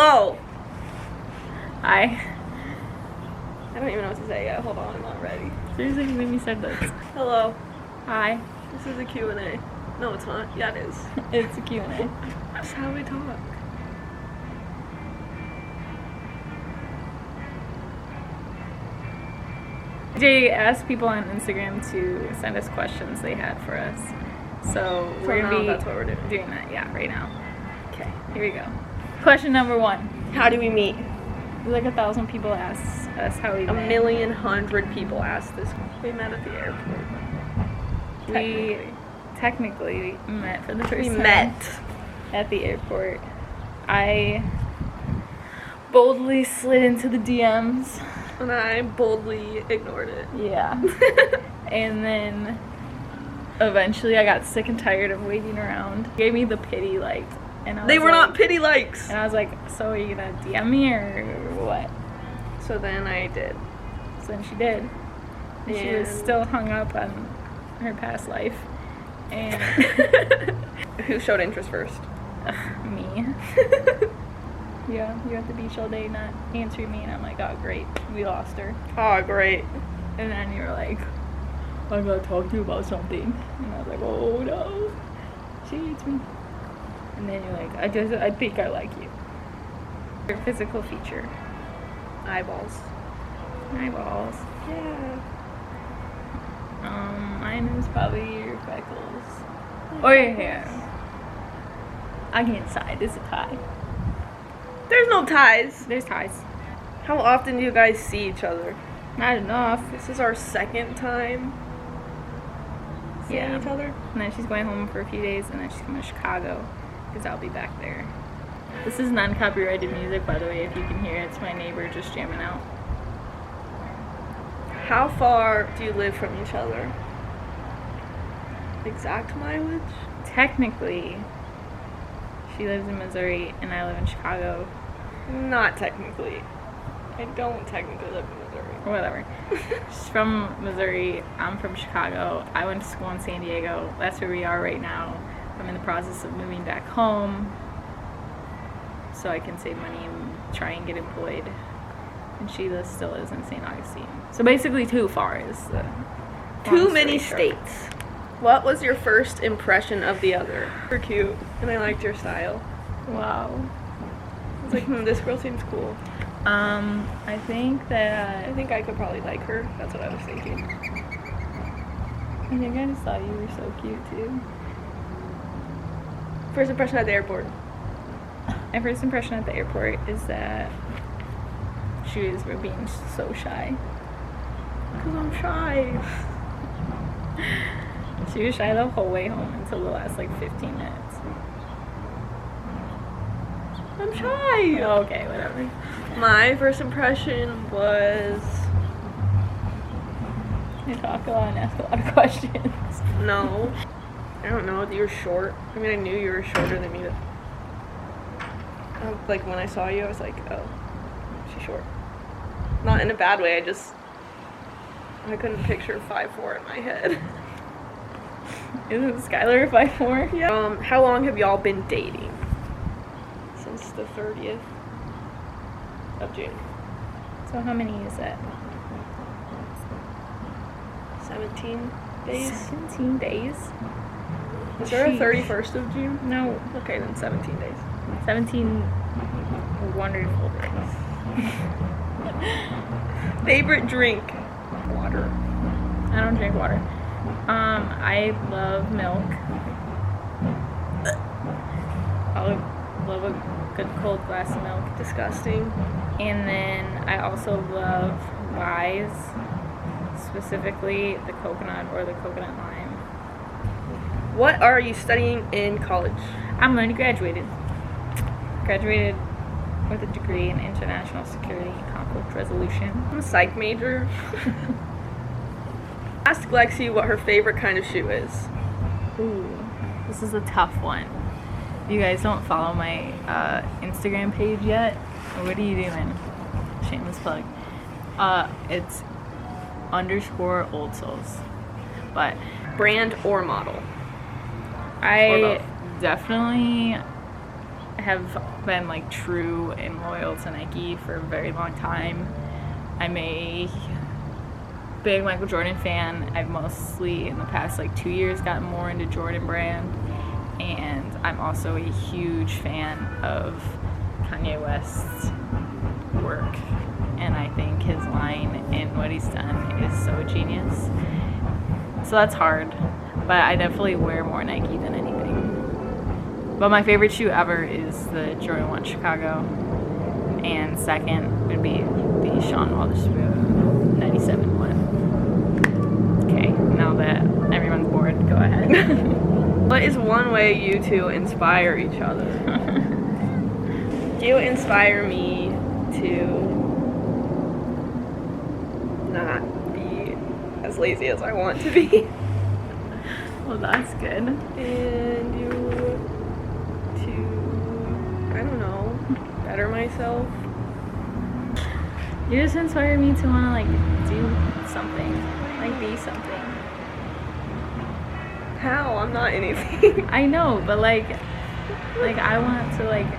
Hello. Hi. I don't even know what to say yet. Hold on, I'm not ready. Seriously, you made me start this. Hello. Hi. This is a Q&A. No, it's not. Yeah, it is. It's a Q&A. That's how we talk. Jay asked people on Instagram to send us questions they had for us. So we're now going to be that's what we're doing that, yeah, right now. Okay. Here we go. Question number 1. How do we meet? Like 1,000 people asked us how we met. 1,100,000 people asked this. We met at the airport. We technically met for the first time. We met at the airport. I boldly slid into the DMs. And I boldly ignored it. Yeah. And then eventually I got sick and tired of waiting around. Gave me the pity likes. And I was They were not pity likes. And I was like, so are you gonna DM me or what? So then I did. So then she did. And she was still hung up on her past life. And who showed interest first? me. Yeah, you were at the beach all day not answering me, and I'm like, oh great, we lost her. Oh great. And then you were like, I'm gonna talk to you about something. And I was like, oh no, she hates me. And then you're like, I think I like you. Your physical feature. Eyeballs. Eyeballs. Yeah. Mine is probably your freckles. Or your hair. I can't decide, it's a tie. There's no ties. There's ties. How often do you guys see each other? Not enough. This is our second time seeing each other. And then she's going home for a few days, and then she's coming to Chicago, because I'll be back there. This is non-copyrighted music, by the way, if you can hear it. It's my neighbor just jamming out. How far do you live from each other? Exact mileage? Technically, she lives in Missouri, and I live in Chicago. Not technically. I don't technically live in Missouri. Or whatever. She's from Missouri. I'm from Chicago. I went to school in San Diego. That's where we are right now. I'm in the process of moving back home so I can save money and try and get employed. And she still lives in St. Augustine. So basically too far is the too many states. What was your first impression of the other? You're cute, and I liked your style. Wow. I was like, this girl seems cool. I think I could probably like her. That's what I was thinking. I think I just thought you were so cute too. First impression at the airport. My first impression at the airport is that she was being so shy. Because I'm shy. She was shy the whole way home until the last like 15 minutes. I'm shy. Oh, okay, whatever. My first impression was... You talk a lot and ask a lot of questions. No. I don't know. You're short. I mean, I knew you were shorter than me. Like, when I saw you, I was like, oh, she's short. Not in a bad way. I couldn't picture 5'4" in my head. Isn't Skylar 5'4"? Yeah. How long have y'all been dating? Since the 30th of June. So how many is that? 17 days. 17 days? Is there a 31st of June? No. Okay, then 17 days. 17 wonderful days. Favorite drink? Water. I don't drink water. I love milk. I love a good cold glass of milk. Disgusting. And then I also love ryes, specifically the coconut or the coconut lime. What are you studying in college? I'm already graduated. Graduated with a degree in international security and conflict resolution. I'm a psych major. Ask Lexi what her favorite kind of shoe is. Ooh, this is a tough one. If you guys don't follow my Instagram page yet, what are you doing? Shameless plug. It's _old souls. But brand or model? I definitely have been like true and loyal to Nike for a very long time. I'm a big Michael Jordan fan. I've mostly in the past like 2 years gotten more into Jordan brand, and I'm also a huge fan of Kanye West's work, and I think his line and what he's done is so genius. So that's hard, but I definitely wear more Nike than anything. But my favorite shoe ever is the Jordan 1 Chicago, and second would be the Sean Wotherspoon 97 one. Okay, now that everyone's bored, go ahead. What is one way you two inspire each other? You inspire me to not be as lazy as I want to be. Well, that's good. And you to, I don't know, better myself. You just inspire me to want to like do something, like be something. How? I'm not anything. I know, but like I want to like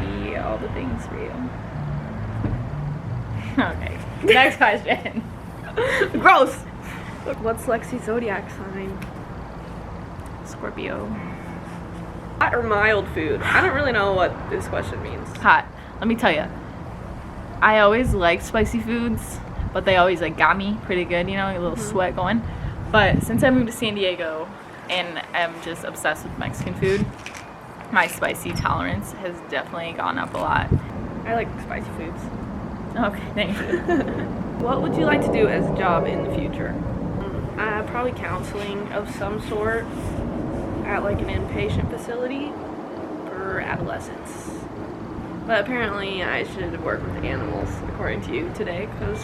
be all the things for you. Okay, next question. Gross! What's Lexi's zodiac sign? Scorpio. Hot or mild food? I don't really know what this question means. Hot. Let me tell you. I always liked spicy foods, but they always like got me pretty good, you know, a little sweat going. But since I moved to San Diego and I'm just obsessed with Mexican food, my spicy tolerance has definitely gone up a lot. I like spicy foods. Okay, thank you. What would you like to do as a job in the future? Probably counseling of some sort at like an inpatient facility for adolescents. But apparently I should work with animals, according to you today, because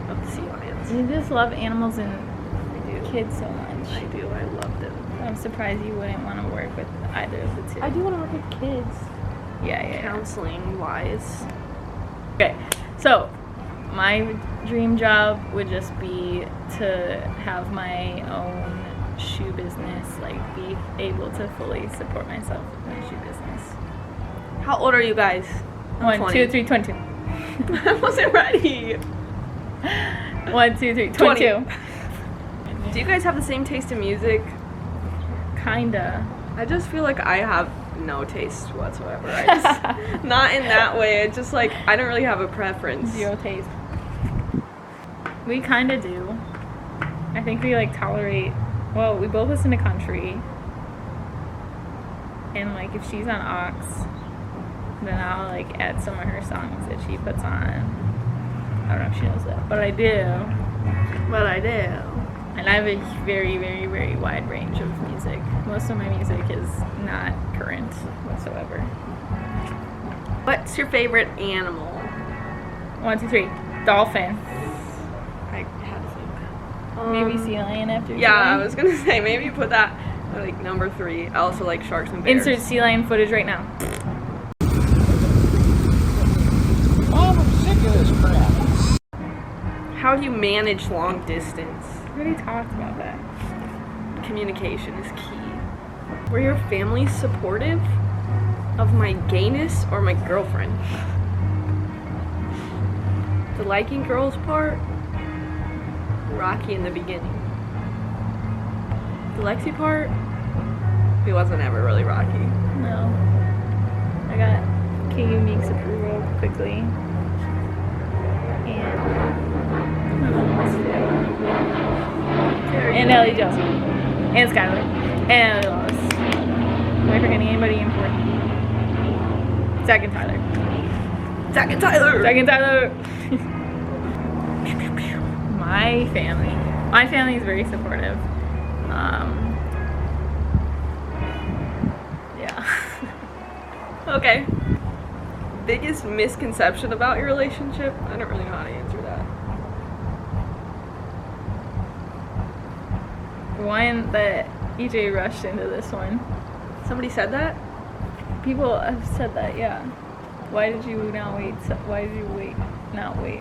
of the sea lions. You just love animals and I do. kids so much. I do. I love them. I'm surprised you wouldn't want to work with either of the two. I do want to work with kids. Yeah. Counseling wise. Okay, so my dream job would just be to have my own shoe business, like be able to fully support myself with my shoe business. How old are you guys? I'm 1, 2, 3, 22. I wasn't ready. 1, 2, 3, 22. Do you guys have the same taste in music? Kinda. I just feel like I have no taste whatsoever. I just, not in that way. It's just like I don't really have a preference. Zero taste. We kinda do. I think we like tolerate. Well, we both listen to country, and like if she's on aux, then I'll like add some of her songs that she puts on. I don't know if she knows that, but I do. But I do. And I have a very, very, very wide range of music. Most of my music is not current whatsoever. What's your favorite animal? 1, 2, 3. Dolphin. I had to think. Maybe sea lion after. Yeah, sea I lion. was gonna say maybe put that at, like number 3. I also like sharks and bears. Insert sea lion footage right now. Mom, I'm sick of this crap. How do you manage long distance? We already talked about that. Communication is key. Were your family supportive of my gayness or my girlfriend? The liking girls part, rocky in the beginning. The Lexi part, it wasn't ever really rocky. No. I got K Unique's approval quickly. And Ellie Joseph. And Skylar. And Ellie Wallace. Am I forgetting anybody important? Zach and Tyler. Zach and Tyler! Zach and Tyler! My family. My family is very supportive. Yeah. Okay. Biggest misconception about your relationship? I don't really know how to answer that. One that EJ rushed into this one. Somebody said that? People have said that, yeah. Why did you not wait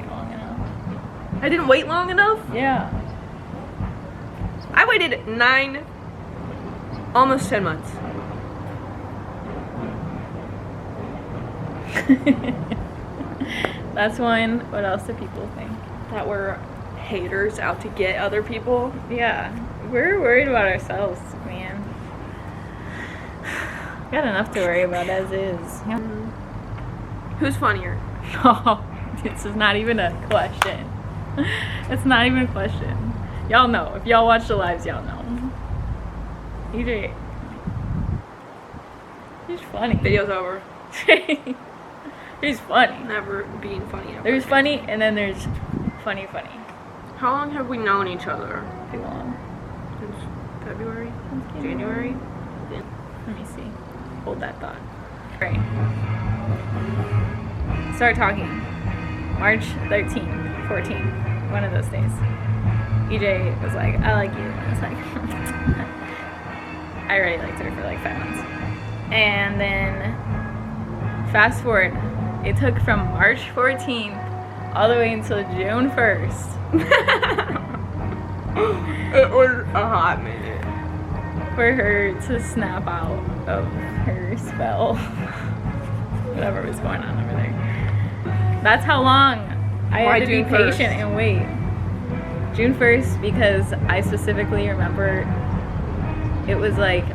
long enough? I didn't wait long enough? Yeah. I waited 9, almost 10 months. That's one. What else do people think? That we're haters out to get other people. Yeah, we're worried about ourselves, man. Got enough to worry about as is. Yeah. Who's funnier? Oh, this is not even a question. It's not even a question. Y'all know. If y'all watch the lives, y'all know. EJ. He's funny. Video's over. He's funny. Never being funny ever. There's funny, and then there's funny. How long have we known each other? Too long. Since February? Since January? Let me see. Hold that thought. Right. Start talking. March 13th, 14th, one of those days. EJ was like, I like you. And I was like, I already liked her for like 5 months. And then, fast forward, it took from March 14th all the way until June 1st. It was a hot minute. For her to snap out of her spell. Whatever was going on over there. That's how long I Why had to be June 1st? patient and wait. June 1st, because I specifically remember it was like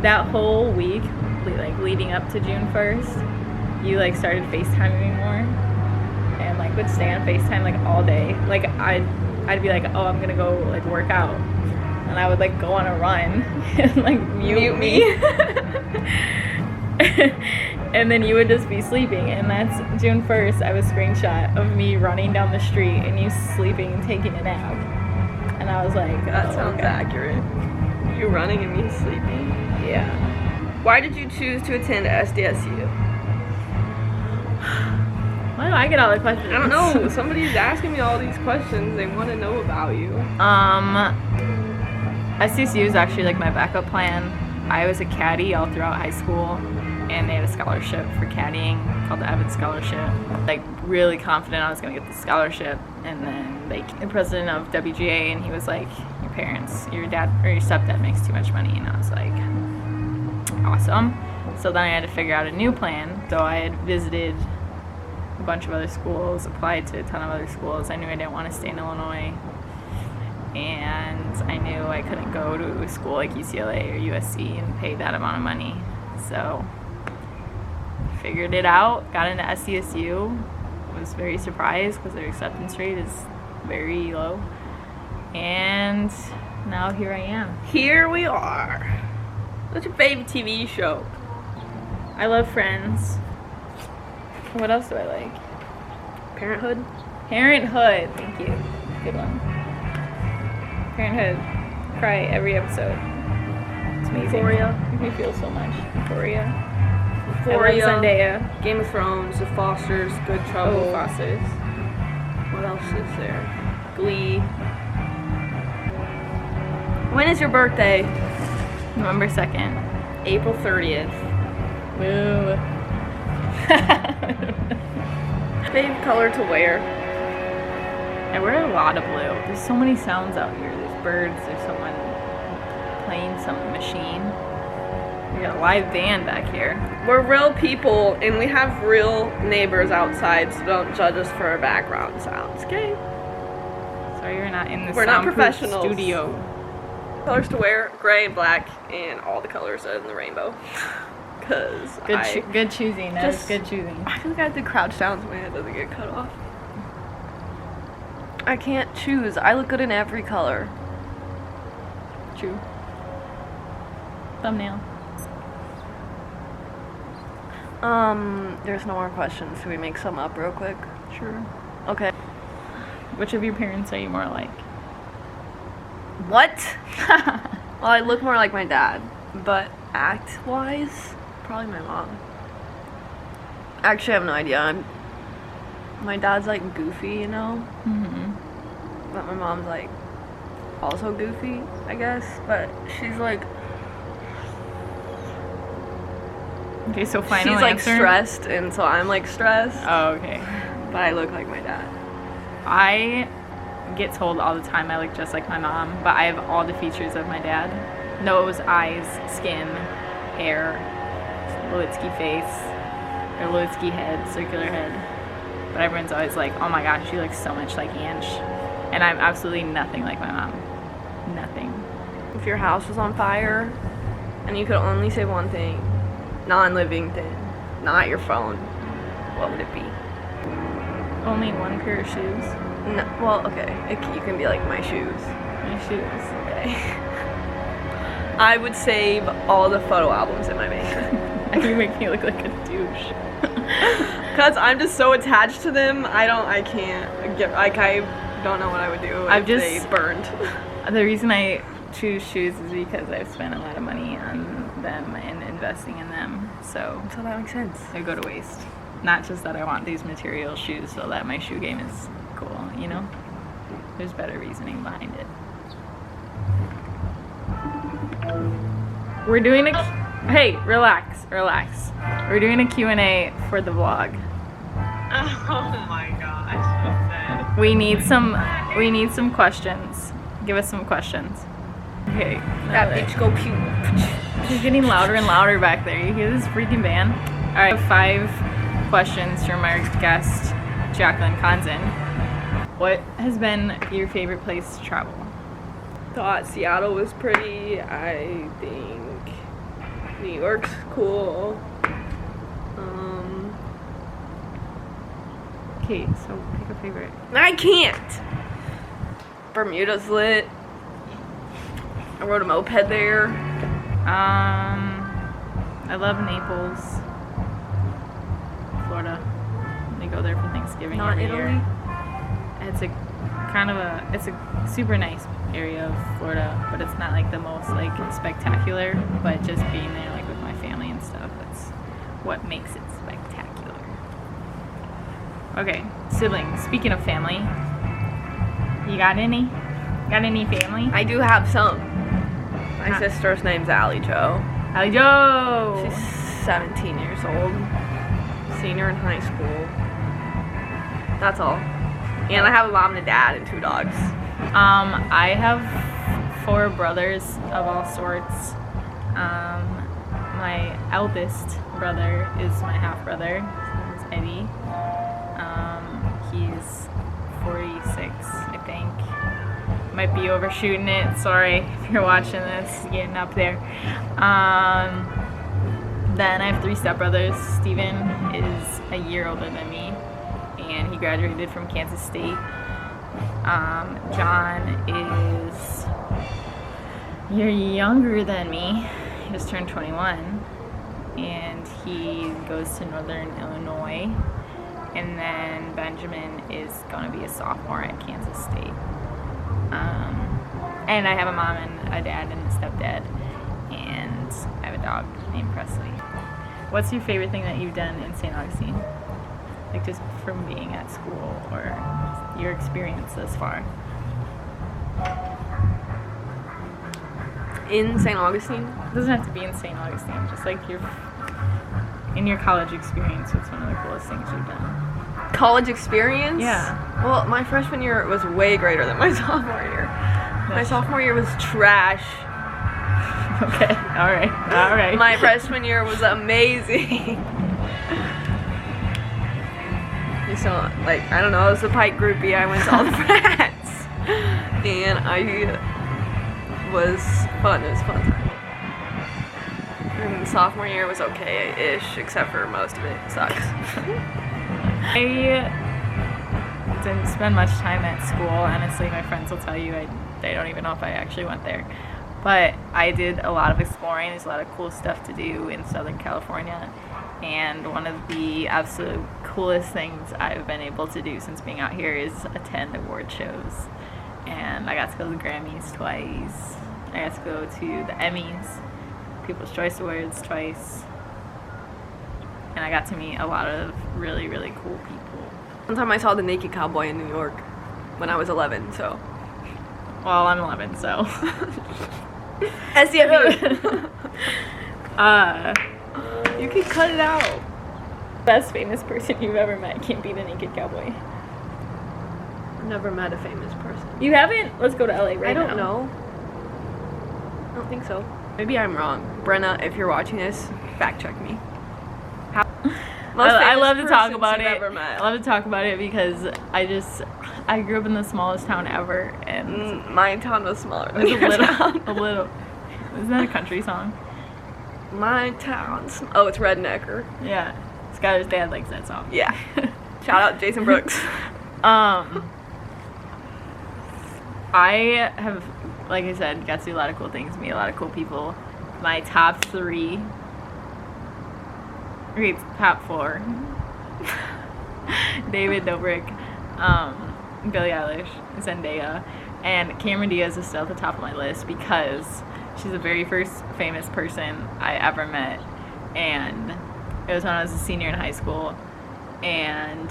that whole week, like leading up to June 1st, you like started FaceTiming more and like would stay on FaceTime like all day. Like I'd be like, oh, I'm gonna go like work out. And I would like go on a run and like mute me. And then you would just be sleeping, and that's June 1st. I was screenshot of me running down the street and you sleeping and taking a nap. And I was like, That oh, sounds okay. accurate. You running and me sleeping. Yeah. Why did you choose to attend SDSU? Why do I get all the questions? I don't know. Somebody's asking me all these questions. They want to know about you. SDSU is actually like my backup plan. I was a caddy all throughout high school, and they had a scholarship for caddying called the Evans Scholarship. Like really confident I was gonna get the scholarship, and then like the president of WGA, and he was like, your parents, your dad or your stepdad makes too much money, and I was like, awesome. So then I had to figure out a new plan. So I had visited a bunch of other schools, applied to a ton of other schools. I knew I didn't want to stay in Illinois, and I knew I couldn't go to a school like UCLA or USC and pay that amount of money. So figured it out, got into SDSU, was very surprised because their acceptance rate is very low, and now here I am. Here we are. What's your favorite TV show? I love Friends. What else do I like? Parenthood? Parenthood, thank you. Good one. Parenthood. Cry every episode. It's amazing. Euphoria. Makes me feel so much. Euphoria. Euphoria. I love Zendaya. Game of Thrones, The Fosters, Good Trouble. Oh, Fosters. What else is there? Glee. When is your birthday? November 2nd. April 30th. Woo. Favorite color to wear? I wear a lot of blue. There's so many sounds out here. There's birds. There's someone playing some machine. We got a live band back here. We're real people and we have real neighbors outside, so don't judge us for our background sounds, okay? Sorry you're not in the We're not soundproof professionals. studio. Colors to wear, gray and black, and all the colors in the rainbow. Cause Good choosing. That is just- good choosing. I feel like I have to crouch down so my head doesn't get cut off. I can't choose. I look good in every color. True. Thumbnail. There's no more questions. Should we make some up real quick? Sure. Okay. Which of your parents are you more like? What? Well, I look more like my dad, but act-wise, probably my mom. Actually, I have no idea. My dad's like goofy, you know? Mm-hmm. But my mom's like also goofy, I guess. But she's like, Okay, so final she's like answer. stressed, and so I'm like stressed. Oh, okay. But I look like my dad. I get told all the time I look just like my mom, but I have all the features of my dad. Nose, eyes, skin, hair, Witzki face. her Lewitzki head, circular head. But everyone's always like, oh my gosh, she looks so much like Ange. And I'm absolutely nothing like my mom. Nothing. If your house was on fire and you could only save one thing, non-living thing, not your phone, what would it be? Only one pair of shoes. No, well, okay. You can be like my shoes. My shoes. Okay. I would save all the photo albums in my basement. You make me look like a douche. Cause I'm just so attached to them. I can't get, like, I don't know what I would do if they burned. The reason I choose shoes is because I've spent a lot of money on them and investing in them. So that makes sense. they go to waste. Not just that I want these material shoes so that my shoe game is cool, you know? There's better reasoning behind it. We're doing a... Hey, relax. We're doing a Q&A for the vlog. Oh my gosh. We need some questions. Give us some questions. Okay. That bitch go puke. She's getting louder and louder back there. You hear this freaking band? Alright, 5 questions from our guest, Jacqueline Conzen. What has been your favorite place to travel? Thought Seattle was pretty. I think New York's cool. Okay, so pick a favorite. I can't. Bermuda's lit. I rode a moped there. I love Naples, Florida. We go there for Thanksgiving Not every Italy? year. It's it's a super nice area of Florida, but it's not like the most like spectacular. But just being there like with my family and stuff, that's what makes it spectacular. Okay, siblings. Speaking of family, you got any? Got any family? I do have some. My sister's name's Allie Jo. Allie Jo! She's 17 years old. Senior in high school. That's all. And I have a mom and a dad and 2 dogs. I have 4 brothers of all sorts. My eldest brother is my half brother. His name is Eddie. He's 46, I think. Might be overshooting it. Sorry if you're watching this, getting up there. Then I have 3 stepbrothers. Steven is a year older than me, and he graduated from Kansas State. John is a year younger than me. He just turned 21, and he goes to Northern Illinois. And then Benjamin is going to be a sophomore at Kansas State. And I have a mom and a dad and a stepdad, and I have a dog named Presley. What's your favorite thing that you've done in St. Augustine? Like just from being at school or your experience thus far? In St. Augustine? It doesn't have to be in St. Augustine, just like in your college experience, what's one of the coolest things you've done? College experience? Yeah. Well, my freshman year was way greater than my sophomore year. My sophomore year was trash. Okay, alright. My freshman year was amazing. So, like, I don't know, I was a Pike groupie. I went to all the frats. And it was fun time. And sophomore year was okay-ish, except for most of it sucks. I didn't spend much time at school. Honestly, my friends will tell you they don't even know if I actually went there. But I did a lot of exploring. There's a lot of cool stuff to do in Southern California. And one of the absolute coolest things I've been able to do since being out here is attend award shows. And I got to go to the Grammys twice. I got to go to the Emmys, People's Choice Awards twice. And I got to meet a lot of really, really cool people. One time I saw the Naked Cowboy in New York when I was 11, so. Well, I'm 11, so. SCFU. You can cut it out. Best famous person you've ever met can't be the Naked Cowboy. I've never met a famous person. You haven't? Let's go to LA right now. I don't know. I don't think so. Maybe I'm wrong. Brenna, if you're watching this, fact check me. I love to talk persons about you've it. ever met. I love to talk about it because I grew up in the smallest town ever, and My town was smaller than it was your town. a little. Isn't that a country song? My town's. Oh, it's Rednecker. Yeah, Skylar's dad likes that song. Yeah. Shout out Jason Brooks. I have, like I said, got to do a lot of cool things, meet a lot of cool people. My top 3, okay, top 4. David Dobrik, Billie Eilish, Zendaya, and Cameron Diaz is still at the top of my list because she's the very first famous person I ever met, and it was when I was a senior in high school. And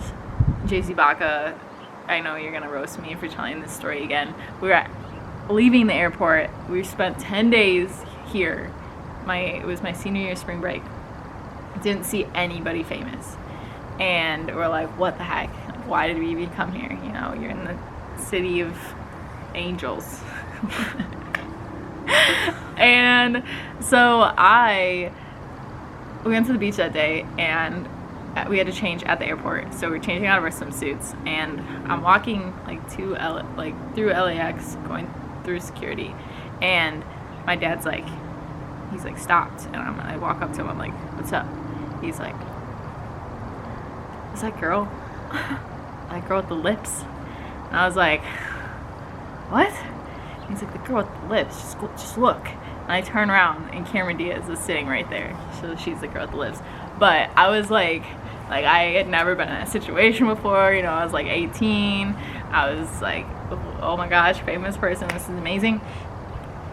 JC Baca, I know you're gonna roast me for telling this story again. We were leaving the airport. We spent 10 days here. It was my senior year spring break. Didn't see anybody famous, and we're like, what the heck? Like, why did we even come here? You know, you're in the city of angels. And so we went to the beach that day, and we had to change at the airport. So we're changing out of our swimsuits, and I'm walking like through LAX, going through security, and my dad's like, he's like, stopped, and I walk up to him, I'm like, what's up? He's like, is that girl with the lips? And I was like, what? He's like, the girl with the lips, just look. And I turn around, and Cameron Diaz is sitting right there. So she's the girl with the lips. But I was like I had never been in a situation before. You know, I was like 18. I was like, oh my gosh, famous person, this is amazing.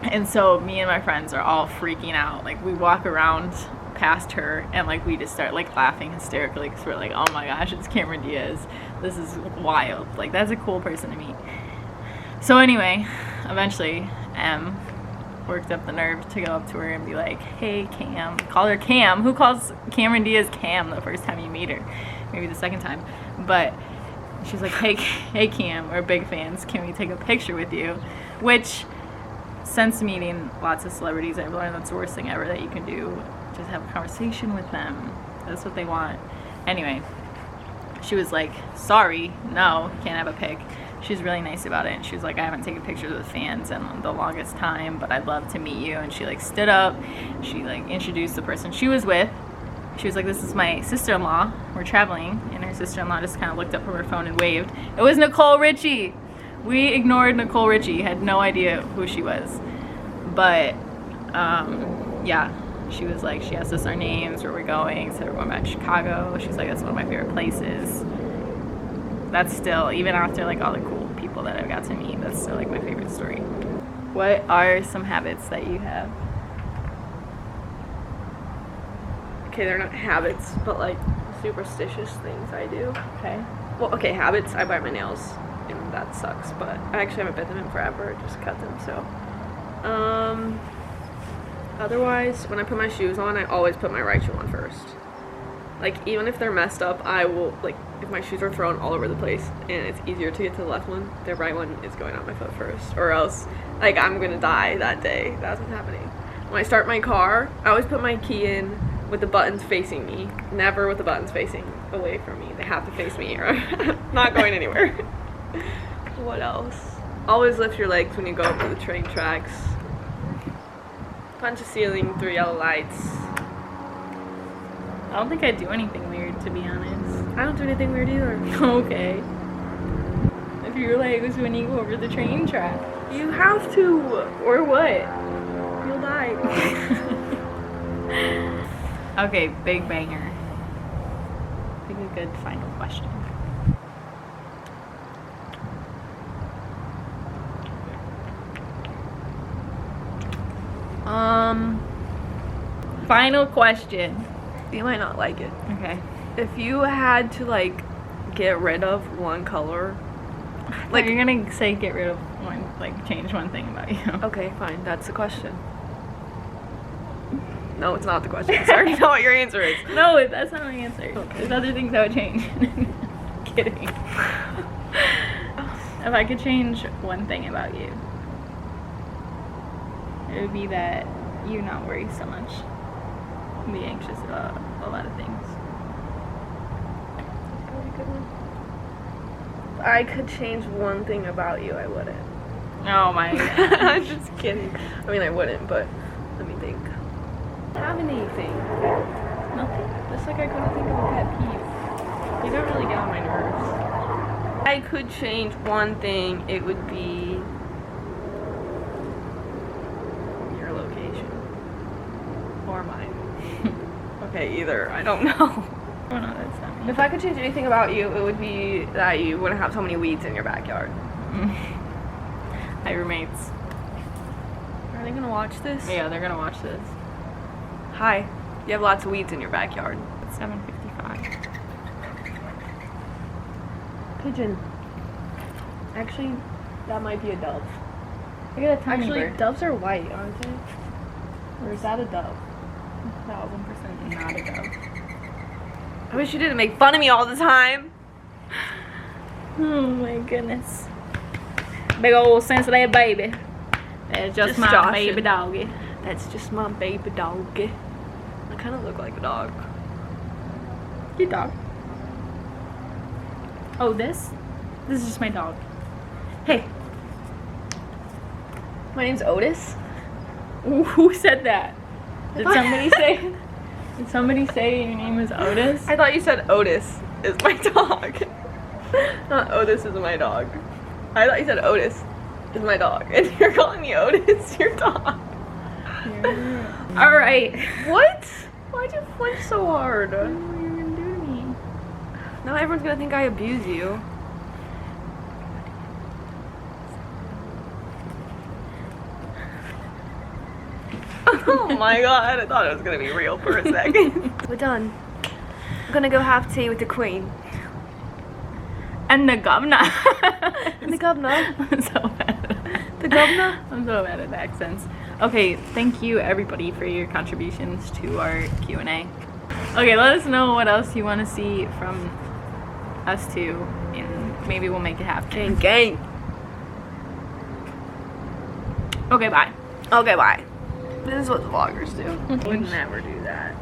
And so me and my friends are all freaking out. Like, we walk around past her, and like we just start like laughing hysterically because we're like, oh my gosh, it's Cameron Diaz. This is wild. Like, that's a cool person to meet. So anyway, eventually M worked up the nerve to go up to her and be like, hey Cam. Call her Cam. Who calls Cameron Diaz Cam the first time you meet her? Maybe the second time. But she's like, hey Cam, we're big fans. Can we take a picture with you? Which, since meeting lots of celebrities, I've learned that's the worst thing ever that you can do. Just have a conversation with them. That's what they want. Anyway, she was like, sorry, no, can't have a pic. She was really nice about it, and she was like, I haven't taken pictures with fans in the longest time, but I'd love to meet you. And she like stood up, she like introduced the person she was with. She was like, this is my sister-in-law, we're traveling. And her sister-in-law just kind of looked up from her phone and waved. It was Nicole Richie. We ignored Nicole Richie, had no idea who she was. But yeah, she was like, she asked us our names, where we're going, so we're going back to Chicago. She's like, that's one of my favorite places. That's still, even after like all the cool people that I've got to meet, that's still like my favorite story. What are some habits that you have? Okay, they're not habits, but like superstitious things I do. Okay. Well, okay, habits, I bite my nails, and that sucks, but I actually haven't bit them in forever, I just cut them, so. Otherwise, when I put my shoes on, I always put my right shoe on first. Like, even if they're messed up, I will, like, if my shoes are thrown all over the place and it's easier to get to the left one, the right one is going on my foot first, or else, like, I'm gonna die that day. That's what's happening. When I start my car, I always put my key in with the buttons facing me, never with the buttons facing away from me. They have to face me, or I'm not going anywhere. What else? Always lift your legs when you go up to the train tracks. Punch a ceiling, 3 yellow lights. I don't think I do anything weird, to be honest. I don't do anything weird either. Okay. If your legs when you go over the train track. You have to, Or what? you'll die. Okay, big banger. I think a good final question. Final question. You might not like it. Okay. If you had to, like, get rid of one color, Like, you're gonna say get rid of one, like change one thing about you. okay, fine, that's the question. No, it's not the question. I already know what your answer is. No, that's not my answer. Okay. There's other things I would change. Kidding. If I could change one thing about you, it would be that you not worry so much. Be anxious about a lot of things. I could change one thing about you, I wouldn't. Oh my god. I'm just kidding. I mean, I wouldn't, but let me think. Have anything? Nothing. Just like I couldn't think of a pet peeve. You don't really get on my nerves. I could change one thing, it would be your location. Or mine. Okay, either. I don't know. Oh no, that's not me. If I could change anything about you, it would be that you wouldn't have so many weeds in your backyard. My roommates. Are they gonna watch this? Yeah, they're gonna watch this. Hi. You have lots of weeds in your backyard. It's 7:55. Pigeon. Actually, that might be a dove. I got a tiny Actually, bird. doves are white, aren't they? Or is that a dove? 1000% not a dove. I wish you didn't make fun of me all the time. Oh my goodness. Big old sensitive baby. That's just my Joshing. baby doggy. That's just my baby doggy. I kind of look like a dog. Your dog. Oh, this? This is just my dog. Hey. My name's Otis. Ooh, who said that? Did somebody say? Did somebody say your name is Otis? I thought you said Otis is my dog. Not Otis is my dog. I thought you said Otis is my dog. And you're calling me Otis your dog. All right. What? Why'd you flinch so hard? What are you gonna do to me? Now everyone's gonna think I abuse you. Oh my god, I thought it was gonna be real for a second. We're done. I'm gonna go have tea with the queen. And the governor. And the governor. I'm so bad. The governor? I'm so bad at accents. Okay, thank you everybody for your contributions to our Q&A. Okay, let us know what else you want to see from us two, and maybe we'll make it happen. Gang, gang. Okay, bye. Okay, bye. This is what vloggers do. We never do that.